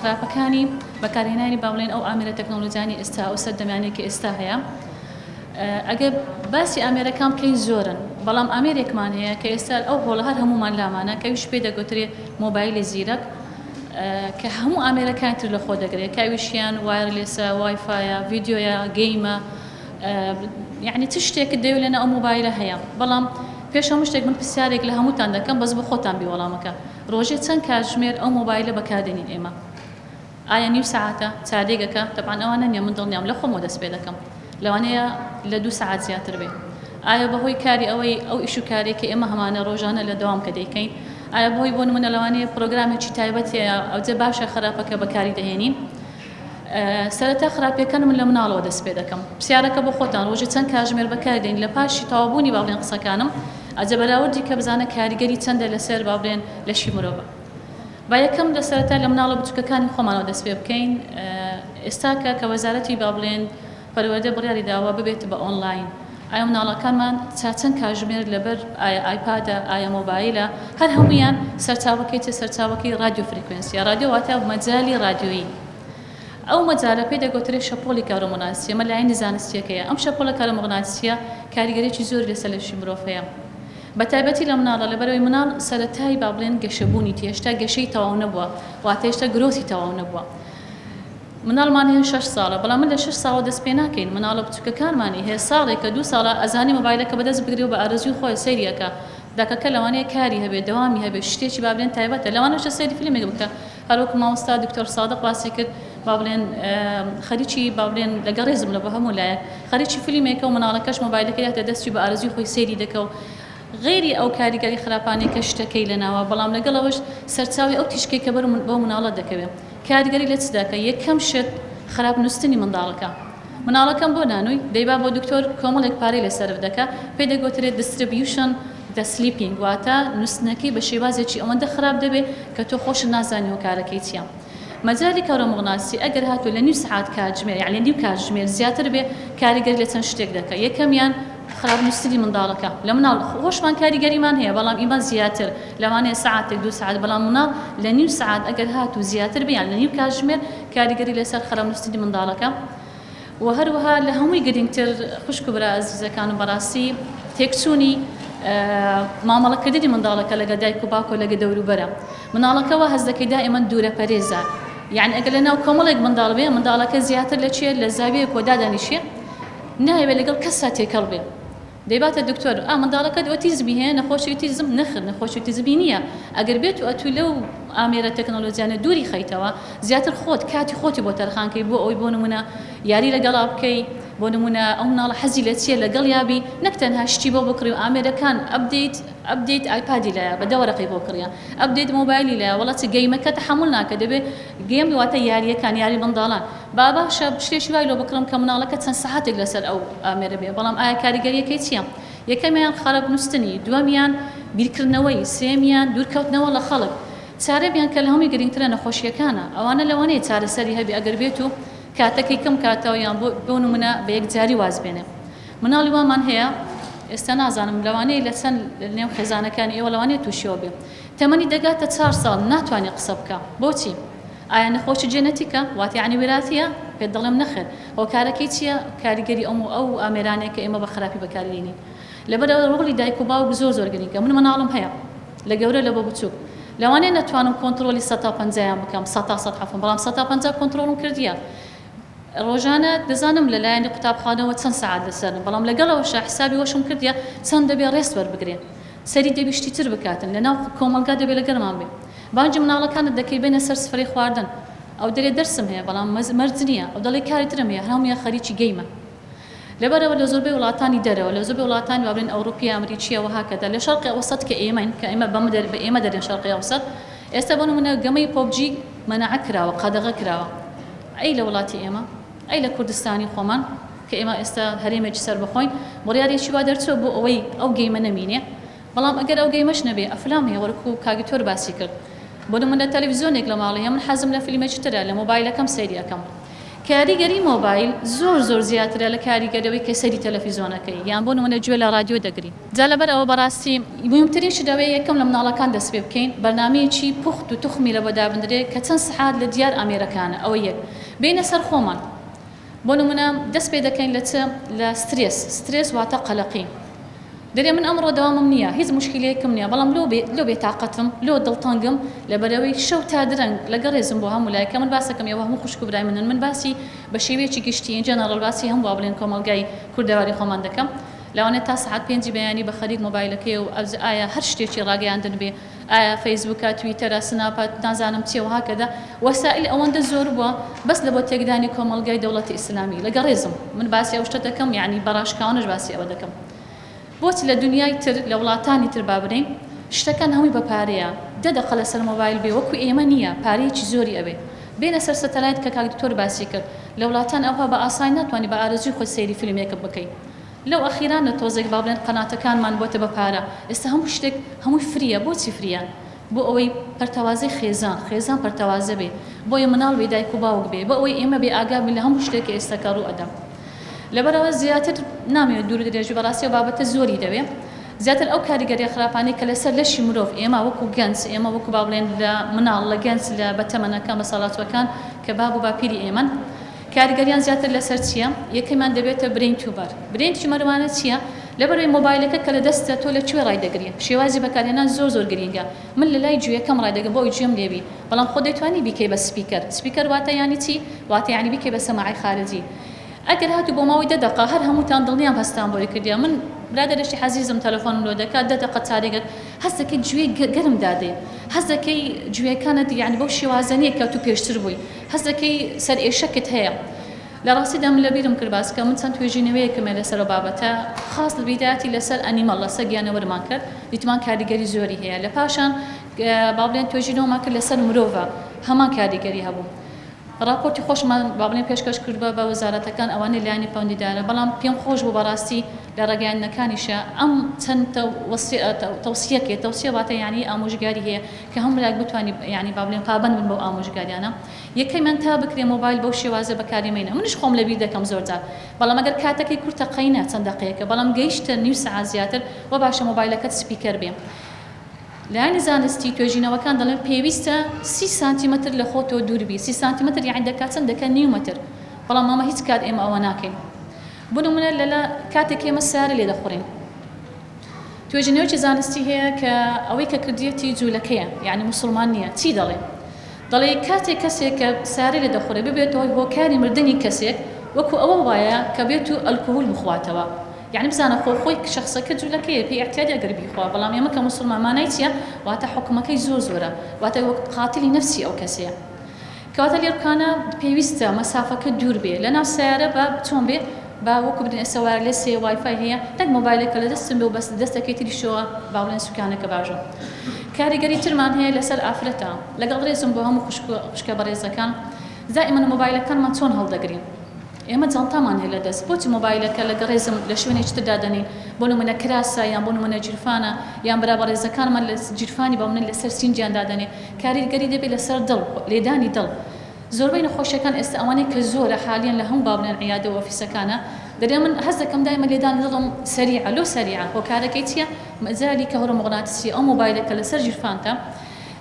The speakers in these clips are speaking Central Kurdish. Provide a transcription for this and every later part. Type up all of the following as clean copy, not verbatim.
خراپەکانی بەکارهێنانی باڵێن ئەو ئامێرە تەکنۆلۆژیانی ئێستا ئەو سەردەمانێکی ئێستا هەیە ئەگەر باسی ئامێرەکان بکەین زۆرن بەڵام ئامێرێکمان هەیە کە ئێستا ئەو هۆڵە هەر هەمومان لامانە کەویش پێ دەگوترێ مۆبایلی زیرەک کە هەموو ئامێرەکان تر لە خۆ دەگرێت کاویشیان وایرلێسە وایفایە ڤیدیۆیە گەیمە یعنی چ شتێکت دەوێت لەنە ئەو مۆبایلە هەیە بەڵام پێش هەموو شتێک من پرسیارێک لە هەمووتان دەکەم بەس بە خۆتان بیوەڵامەکە ڕۆژێ چەند کاتژمێر ئەو مۆبایلە بەکاردێنین ئێمە ئایا نیو ساعتە چادێگەکە تەبان ئەوانە نییە من دڵنیام لە خۆمەوە دەست پێ دەکەم لەوانەیە لە 2 ساعت زیاتر بێ ئایا بەهۆی کاری ئەوەی ئەو ئیش و کارێکی ئێمە هەمانە ڕۆژانە لە دەوام کە دەیکەین ئایا بۆی بۆ نمونە لەوانەیە پرۆگرامێکی تایبەتەیە ئەوجێ باشە خراپەکە بەکاری دەهێنین سەرەتا خراپیەکان من لە مناڵەوە دەست پێ دەکەم پرسیارەکە بۆ خۆتان ڕۆژێ چەند کاتژمێر بەکاردێن لە پاشی تەواوبوونی باڵێن قسەکانم ئەجە بەراوردی کە بزانە کاریگەری چەندە لەسەر باڵێن لەشی مرۆڤە با یەکەم لە سەرەتا لە مناڵە بچووکەکانی خۆمانەوە دەست پێ بکەین ئێستا کە وەزارەتی باڵێن پەروەردە بڕیاری داوا ببێت بە ئۆنلاین ئایا مناڵەکانمان چەند کاتژمێر لەبەر ئایا ئایپادە ئایا مۆبایلە هەر هەمویان سەرچاوەکەی رادیۆ فریکوێنسیە رادیۆ واتە مەجالی رادیۆیی ئەو مەجالە پێ دەگوترێت شەپۆلی کارۆمەغناطیسیە مە لایەنی زانستیەکەیە ئەم شەپۆلە کارۆمەغناطیسیە کاریگەرێکی زۆر لەسەر لەشی مرۆڤ هەیە بەتایبەتی لە مناڵە لەبەرەوەی مناڵ سەرەتایی با بڵێن گەشەبوونی هێشتا گەشەی تەواو نەبووە واتە هێشتا گرۆسی تەواو نەبووە مناڵمان هەیە 6 ساڵە بەڵام من لە 6 ساڵە دەست پێ ناکەین مناڵە بچووکەکانمانی هەیە ساڵێکە 2 ساڵە ئەزانی مۆبایلەکە بەدەست بگرێ و بە ئارەزوی خۆی سەیریەکە داکەکە لەوانەیە کاری هەبێت دەوامی هەبێت شتێکی با بڵێن تایبەتە لەوانەشە سەیری فیلمێک بکە هەروەکو مامۆستا دکتۆر سادق باسی کرد با بڵێن خەریکی با بڵێن لەگە ڕێزم لە بە هەموو لایەک خەریکی فیلمێکە و مناڵەکەش مۆبایلەکە داتە دەستی بە ئارەزوی خۆی سەیری دەکەوت غێری ئەو کاریگەری خراپانەی کە شتەکەی لەناوە بەڵام لەگەڵەوەش سەرچاوی ئەو تیشکێک کە بۆ مناڵە دەکەوێت کاریگەری لە چ دەکە یەکەم شت خراپ نووسنی منداڵەکە مناڵەکەم بۆ نانووی دەیبا بۆ دکتۆر کۆمەڵێک پارەی لەسەر دەکە پێ دەگوترێت دیستریبیوشن دە سلیپینگ واتە نووسنەکەی بە شێوازێکی ئەوەندە خراپ دەبێت کە تۆ خۆش نازانی و کارەکەی چییە مەجاری کارۆمەغناطیسی ئەگەر هاتوو لە نیو سعات کاتژمێر یعنی نیو کاتژمێر زیاتر بێ کاریگەری لە چەند شتێک دەکە یەکەمیان خراپ نووسنی منداڵەکە لە مناڵ خۆشمان کاریگەریمان هەیە بەڵام ئیمە زیاتر لەوانەیە سعاتێک 2 ساعت بەڵام مناڵ لە نیو ساعت ئەگەر هاتوو زیاتر بیان لە نیو کاتژمێر کاریگەری لەسەر خراپ نووسنی منداڵەکە و هەروەها لە هەمووی گرنگتر خوشک و برا ئەزیزەکان و بەڕاستی تێکچوونی مامەڵەکردنی منداڵەکە لەگە دایک و باوکۆ لەگە دەوروبەرە مناڵەکەەوە هەز دەکەی دائیمەن دوورە پەرێزە یعنی ئەگەر لەناو کۆمەڵێک منداڵ بێ منداڵەکە زیاتر لە چێ لە زاویە کۆدا دانیشێ نایەوێت لەگەڵ کەسا تێکەڵ بێ دەیباتە دکتۆر منداڵەکەت ئۆتیزمی هەیە نەخۆشی ئۆتیزم نەخر نەخۆشی ئۆتیزمی نییە ئەگەر بێت و ئەتوو لەو ئامێرە تەکنۆلۆژیانە دووری خەیتەوە زیاتر خۆت کاتی خۆتی بۆ تەرخانکەی بۆ ئەوی بۆ نمونە یاری لەگەڵا بکەی بۆ نمونە ئەو مناڵە حەزی لە چیە لەگەڵ یابی نەک تەنها شتی بۆ بکڕی و ئامێرەکان ئەپدەیت ئایپادی لایە بە دەوەرەقی بۆ کڕیە ئەپدەیت مۆبایلی لایە وڵاتی گەیمەکە تەحمل ناکە دەبێت گەیم واتە یاریەکان یاری منداڵان باشە شتێکی وای لۆ بکڕم کە مناڵەکە چەند سەعاتێک لەسەر ئەو ئامێرە بێ بەڵام ئایا کاریگەریەکەی چییە یەکەمیان خراپ نووسنی دووەمیان بیرکردنەوەی سێمیان دوورکەوتنەوە لە خەڵک چارەمیان کە لە هەمووی گرنگترە نەخۆشیەکانە ئەوانە لەوانەیە چارەسەری هەبی ئەگەر بێت و کاتەکەی کەم کاتەوە یان بۆ نمونە بە یەکجاری واز بێنێ مناڵی وامان هەیە ئێستا نازانم لەوانەیە لە چەند نێو خێزانەکانی ئێوە لەوانەیە تووشیەوە بێ تەمەنی دەگاتە 4 ساڵ ناتوانێت قسە بکە بۆچی ئایا نەخۆشی جێنەتیکە واتی یعنی وێراتیە پێ دەڵێم نەخێر هۆکارەکەی چییە کاریگەری ئەو ئامێرانەیە کە ئێمە بە خراپی بەکارهێنین لەبەرەوە ڕۆڵی دایک و باوک زۆر گرنگە من مناڵم هەیە لە گەورە لە بۆ بچووک لەوانەیە نەتوانم کۆنتترۆلی 150 بکەم 100 بەڵام 150 کۆنتترۆلم کردیە ڕۆژانە دەزانم لەلایەنی قوتابخانەوە چەند سەعات لەسەرن بەڵام لەگەڵەوەش حسابی وەشم کردیە چەند دەبێ ڕێست وەربگرێن سەری دەبیشتی تر بکاتن لەناو کۆمەلگا دەبێت لەگەڵمان بێ بانجی مناڵەکانت دەکەی بێنە سەر سفرەی خواردن ئەو دەرێ دەرسم هەیە بەڵام مەرج نییە ئەو دەڵێ کاری ترم هەیە هەموویە خەریکی گەیمە لەبەرەوە لە زۆربەی وڵاتانی دەرەوە لە زۆربەی وڵاتانی بابرێن ئەوروپی ئەمریکیەوە هاکەدا لە شەرقی ئەوسەد کە ئێمەین کە ئێمە بە ئێمە دەرێن شەرقی ئەوسەد ئێستا بۆ نمونە گەمەی پۆبجی مەنەعە کراوە قەدەغە کراوە ئەی لە وڵاتی ئێمە ئەی لە کوردستانی خۆمان کە ئێمە ئێستا هەرێمێکی سەر بخۆین بڕیارێکی وا دەرچوە بۆ ئەوەی ئەو گەیمە نەمینێ بەڵام ئەگەر ئەو گەیمەش نەبێ ئەفلام هەیە وەرکو کاگتۆر باسی کرد بۆ نمونە تەلەڤیزیۆنێک لە ماڵی هەیە من حەزم لە فیلمێکی ترە لە مۆبایلەکەم سەیری ئەەکەم کاریگەری مۆبایل زۆر زیاترە لە کاریگەریەوەی کە سەری تەلەڤیزۆنەکەی یان بۆ نمونە گوێ لە رادیۆ دەگری. جا لەبەر ئەوە بەڕاستی مهمترین شتەوەی یەکەم لە مناڵەکان دەست پێ بکەین بەرنامەیەکی پوخت و توخمی لە بۆ دابدرێت کە چەند سەعات لە دیار ئامێرەکانە. ئەوە یەک بینە سەر خۆمان بۆ نمونە دەست پێ دەکەین لە سترێس واتە قەلەقی. دەرێ من ئەمڕۆ دەوامم نییە، هیچ مشکلەیەکم نییە، بەڵام لۆ بێتاقەتم لۆ دڵتەنگم لەبەرەوەی شەو تا درەنگ لەگەڵ ڕێزم بۆ هەموو لایەکە من باسەکەم ئێوە هەموو خوشک و برای من باسی بە شێوەیەکی گشتی جەنەڕەڵ باسی هەموو وا بڵێن کۆمەڵگای کوردەواری خۆمان دەکەم. لەوانێت تا سەعات 5 بەیانی بە خەریک مۆبایلەکەی و ئایا هەر شتێکی ڕاگەیاندن بێ، ئایا فەیسبووکە، تویتەرە، سناپات، نازانم چی و هاکەدا وەسائل ئەوەندە زۆر بووە بەس لە بۆ تێکدانی کۆمەڵگای دەوڵەتی ئیسلامی لەگەڵ ڕێزم من باسی ئەو شتە دەکەم، یعنی بەڕاشکاوانش باسی ئەوە دەکەم. بۆچی لە دنیای تر لە وڵاتانی تر بابرین شتەکان هەمووی بە پارەیە، 10 دقە لەسەر مۆبایل بێ وەکو ئێمە نییە، پارەیەکی زۆری ئەوێ بێنە سەر سەتەلایت کە کاک دکتۆر باسی کرد لە وڵاتان ئەوها بە ئاسایی ناتوانانی بە ئارەزوی خۆی سەیری فیلمێکە بکەیت. لەو ئەخیرانە تۆزێک با بڵێن قەناتەکانمان بۆتە بە پارە، ئێستا هەموو شتێک هەمووی فریە. بۆچی فریە؟ بۆ ئەوەی پەرتەوازەی خێزان پەرتەوازە بێ، بۆیە مناڵ بێ دایک و باوک بێ، بۆ ئەوەی ئێمە بێ ئاگا بین لە هەموو شتێکی ئێستاکە ڕوو ئەدەم. لەبەرەوە زیاتر نامەوێت دوور درێژی بەڕاستی و بابەتە زۆری دەوێ زیاتر ئەو کاریگەری خراپانەی کە لەسەر لەشی مرۆڤ ئێمە وەکو گەنج ئێمە وەکو با بڵێن لە مناڵ لە گەنج لە بەتەمەنەکان بە ساڵاتوەکان کە باب و باپیری ئێمەن کاریگەریان زیاتر لەسەر چییە؟ یەکەیمان دەبێتە برین توبەر. برین تومەرمانە چییە؟ لەبەرەوەی مۆبایلەکە کە لە دەستە تۆ لەکوێ ڕایدەگری، شێوازی بەکارهێنان زۆر گرینگە. من لە لای گوێیەکەم ڕایدەگە بۆ ئەوی گوێم لێبی، بەڵام خۆ دەیتوانی بیکەی بە سپیکەر واتە یانی چی؟ واتە یعنی بیکەی بە سەماعی خارجی. ئەگەر هاتوو بۆ ماوەی 10 دقە هەر هەمووتان دڵنیام هەستان بۆی کردیا من برادەرشی حەزیزم تەلەفۆنم لۆ دەکات 10 دقە چارێگەک هەست دەکەی گوێی گەرم دادێ، هەست دەکەی گوێیەکانت یعنی بەو شێوازانەیە کە تو پێشتر بووی، هەست دەکەی سەر ئێشەکت هەیە. لە ڕاستیدا من لە بیرم کرد باسکە من چەند توێژینەوەیەکمێ لەسەر بابەتە خاص بیداتی لەسەر ئەنیمەڵ لەسەر گیانەوەرمان کرد، دیتمان کاریگەری زۆری هەیە. لە پاشان با بڵێن توێژینەوەمان کرد لەسەر مرۆڤە، هەمان کاریگەری هەبوو. راپۆرتی خۆشمان با بڵێن پێشکەش کرد بە وەزارەتەکان ئەوانەی لایەنی پەیوەندیدارە، بەڵام پێم خۆش بوو بەڕاستی لە ڕێگەیاندنەکانیشە ئەم چەند تەوسیە واتە یعنی ئامۆژگاری هەیە کە هەموو بتوانانی یعنی با بڵێن پابەند بن بەو ئامۆژگاریانە. یەکەیمان تا بکرێ مۆبایل بەو شێوازە بەکاریمێنە. منش خۆم لەبیر دەکەم زۆر جار، بەڵام ئەگەر کاتەکەی کورتە قەینە چەند دقەیەکە، بەڵام گەیشتە نیو سەعات زیاتر وە باشە مۆبایلەکەت سپیکەر بێ. لایەنی زانستی توێژینەوەکان دەڵێن پێویستە 30 سانتیمەتر لە خۆتەوە دووربی. 30 سانتیمەتر یعنی دەکات چەند دەکات نیو مەتر، بەڵام ماما هیچ کات ئێمە ئەوە ناکەین. بۆ نمونە لەلا کاتێک ئێمە سیارە لێ دەخۆڕین توێژینەوەکی زانستی هەیە کە ئەوەی کە کردیەتی جوولەکەیە یعنی مسلمان نییە چی دەڵێ کاتێک کەسێک کە سیارە لێ دەخۆڕێ ببێتەوە هۆکاری مردنی کەسێک وەکو ئەوە وایە کە بێت و ئەلکۆهۆل بخواتەوە، یعنی بزانە خۆی شخصەکە جوولەکەیە پێی احتیاجە گەر بیخوا، بەڵام ئێمە کە مسلمانمانای چییە واتە حکومەکەی زۆرە واتە وەک قاتلی نەفسی ئەو کەسەیە. کەواتە لێرکانە پێویستە مەسافەکە دوور بێ لە ناو سیارە بە چۆن بێ با وەکو بدن ئێستا وایرلێسێ وایفای هەیە نەک مۆبایلێکە لە دەستم بێ و بەس دەستەکەی تریشەوە با بڵێن سوکانەکە باشە. کاریگەری ترمان هەیە لەسەر ئافرەتە لەگەڵ ڕێزم بۆ هەموو خوشکە بەڕێزەکان دائیمەن مۆبایلەکانمان چۆن هەڵدەگرین. ئێمە جانتامان هەیە لە دەست بۆچی مۆبایلەکە لەگە ڕێزم لە شوێنێکی تردا دەنین بۆ نمونە کراسە یان بۆ نمونە جیرفانە یان برابە ڕێزەکانمان لە جیرفانی با بڵێن لەسەر سینجیان دادەنێ. کاریگەری دەبێت لەسەر دڵ لێدانی دڵ. زۆربەی نەخۆشیەکان ئێستا ئەوانەی کە زۆرە حالیان لە هەموو با بڵێن عیادە و ئۆفیسەکانە دەرێ من هەست دەکەم دایمە لێدانی دڵم سەریعە لۆ سەریعە هۆکارەکەی چییە مەجای کەهۆڕۆمەغناتیسی ئەو مۆبایلەکە لەسەر جیرفانتە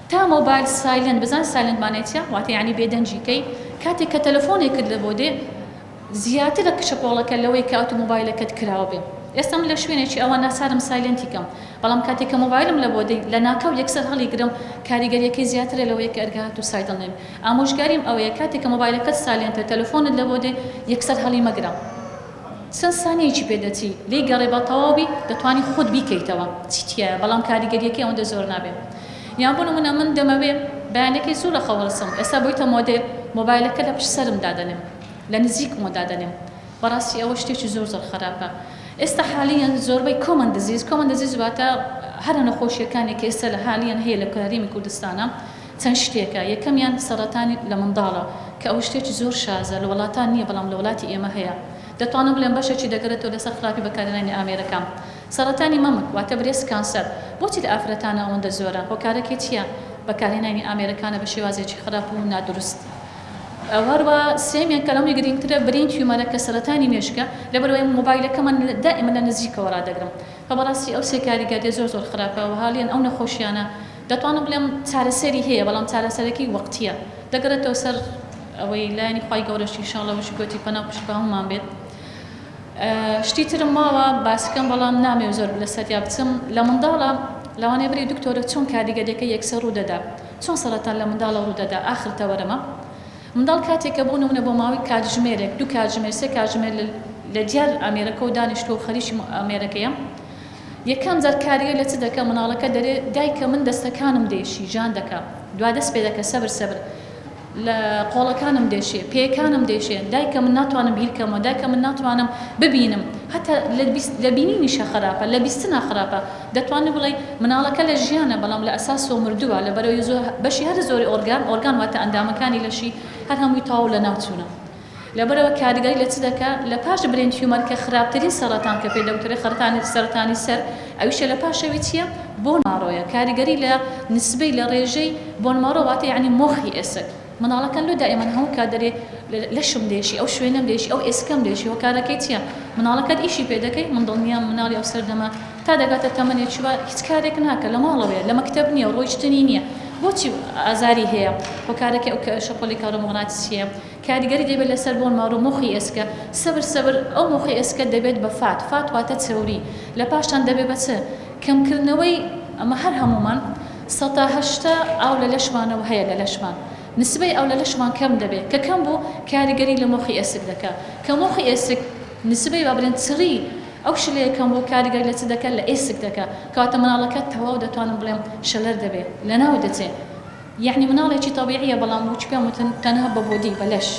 تا مۆبایل سایلنت بزان سایلنت مانای چییە واتە یعنی بێدەنجیکەی کاتێک کە تەلەفۆنێکت لە بۆ دێ زیاتر لە کشەپۆڵەکە لەوەی کە ئۆتۆمۆبایلەکەت کراوە بێ. ئێستا من لە شوێنێکی ئەوە ناسارم سایلنتی کەم، بەڵام کاتێک کە مۆبایلم لە بۆ دەی لە ناکەو یەکسەر هەڵی گرم کاریگەریەکەی زیاترە لەوەی کە ئەرگات و سایدڵ نێم. ئامۆژگاریم ئەوەیە کاتێک کە مۆبایلەکەت سایلنتە تەلەفۆنت لە بۆ دێ یەکسەر هەڵی مەگرە. چەند سانەیەکی پێدەچی لێی گەڕێ بە تەواوی دەتوانی خۆت بیکەیتەوە چیتیە، بەڵام کاریگەریەکەی ئەوەندە زۆر نابێت. یان بۆ نمونە من دەمەوێ بەیانەکەی زوو لە خەوەرسم ئێستا بۆیتە مۆدێل مۆبایلەکە لە پشت سەرم دادەنێم لە نزیکمەوە دادەنێم. بەڕاستی ئەوە شتێکی زۆر خراپە. ئێستا حالیان زۆربەی کۆمەن دزیز واتە هەرە نەخۆشیەکانی کە ئێستا لە حالیان هەیە لە کۆریمی کوردستانە چەند شتێکە. یەکەمیان سەرەتانی لە منداڵە کە ئەو شتێکی زۆر شازە لە وڵاتان نییە بەڵام لە وڵاتی ئێمە هەیە. دەتوانم بڵێم بەشێکی دەگەرێتەوە لەسەر خراپی بەکارهێنانی ئامێرەکان. سەرەتانی مەمک واتە برێس کانسەر بۆچی لە ئافرەتانە ئەوەندە زۆرە هۆکارەکەی چییە بەکارهێنانی ئامێرەکانە بە شێوازێکی خراپ و نادروست. وهروە سێمیان کەلەمی گرنگترە برین تیومەرە کە سەرەتانی مێشکە لەبەرەوەی مۆبایلەکەمان دائما لە نزیکەوە ڕادەگرم کە بەڕاستی ئەو سێ کاریگەریە زۆر خراپە و حاڵیان ئەو نەخۆشیانە دەتوانم بڵێم چارەسەری هەیە بەڵام چارەسەرێکی وەقتیە دەگەرێتەوە سەر ئەوەی لایەنی خوای گەورەشی ئینشاڵڵا وشی گوتی پەناو پشت هەمومان بێت. شتی ترم ماوە باسکەم بەڵام نامێ زۆر لەسەریا بچم لە منداڵە لەوانەیە بری دکتۆرە چۆن کاریگەریەکە یەکسەر ڕوو دەدا چۆن سەرەتان لە منداڵە ڕوو دەدا ئاخر تەوەرەمە منداڵ کاتێککە بوو نمونە بۆ ماوەی کاتژمێرێک دوو کاتژمێر سێ کاتژمێر لە دیار ئامێرەکە و دانیشتۆ و خەریکی ئامێرەکەیە یەکەم جار کاریگەری لە چ دەکە مناڵەکە دەرێ دایکە من دەستەکانم دێشی ژان دەکا دوا دەست پێ دەکە سەبر لە قۆڵەکانم دێشێ پێیەکانم دێشێ دایکە من ناتوانم بیرکەمەوە دایکە من ناتوانم ببینم هەتا لە بینینیشە خراپە لە بیستنا خراپە دەتوانێت بڵێ مناڵەکە لە ژیانە بەڵام لە ئەساس و مردووە لەبەرەوەی بەشی هەر زۆری ئۆرگان واتە ئەندامەکانی لەشی هەر هەمووی تاو لە ناوچوونە لەبەرەوە کاریگەری لە چ دەکا لە پاش برین تیومەر کە خراپترین سەرەتان کە پێ دەوترێ سەرەتانی سەر ئەویشە لە پاشەوی چییە بۆن ماڕۆیە کاریگەری لە نسبەی لە ڕێژەی بۆن ماڕۆ واتە یعنی مۆخی ئێسک مناڵەکان لۆ دائما هەموو کات دەرێ لەشم دێشی ئەو شوێنەم دێشی ئەو ئێسکەم دێشی و کارەکەی چییە مناڵەکەت ئیشی پێ دەکەی من دڵنیام مناڵی ئەو سەردەما تا دەگاتە تەمەنێکی وە هیچ کارێک ناکە لە ماڵەوەیە لە مەکتەب نییە و ڕۆیشتنی نییە بۆچی ئازاری هەیە بۆ کارەکە ئەو شەپۆلی کارۆمۆغناتیسیە کاریگەری دەبێت لەسەر بۆن ماڕۆ مۆخی ئێسکە سەبر ئەو مۆخی ئێسکە دەبێت بە فات واتە چەوری لە پاشان دەبێت بە چ کەمکردنەوەی ئەمە هەر هەمومان 180 ئاو لە لەشمانەوە هەیە لە لەشمان نسبەی ئەو لە لەشمان کەم دەبێت کە کەم بوو کاریگەری لە مۆخی ئێسک دەکات کە مۆخی ئێسک نسبەی بابرێن چڕی ئەو شلەیەکەم بۆ کاریگەری لە چ دەکات لە ئێسک دەکات کەواتە مناڵەکە تەواو دەتوانم بڵێم شەلەر دەبێت لەناو دەچێت یعنی مناڵێکی تەبیعیە بەڵام وچ پێم وتن تەنها بە بۆدی بەلەش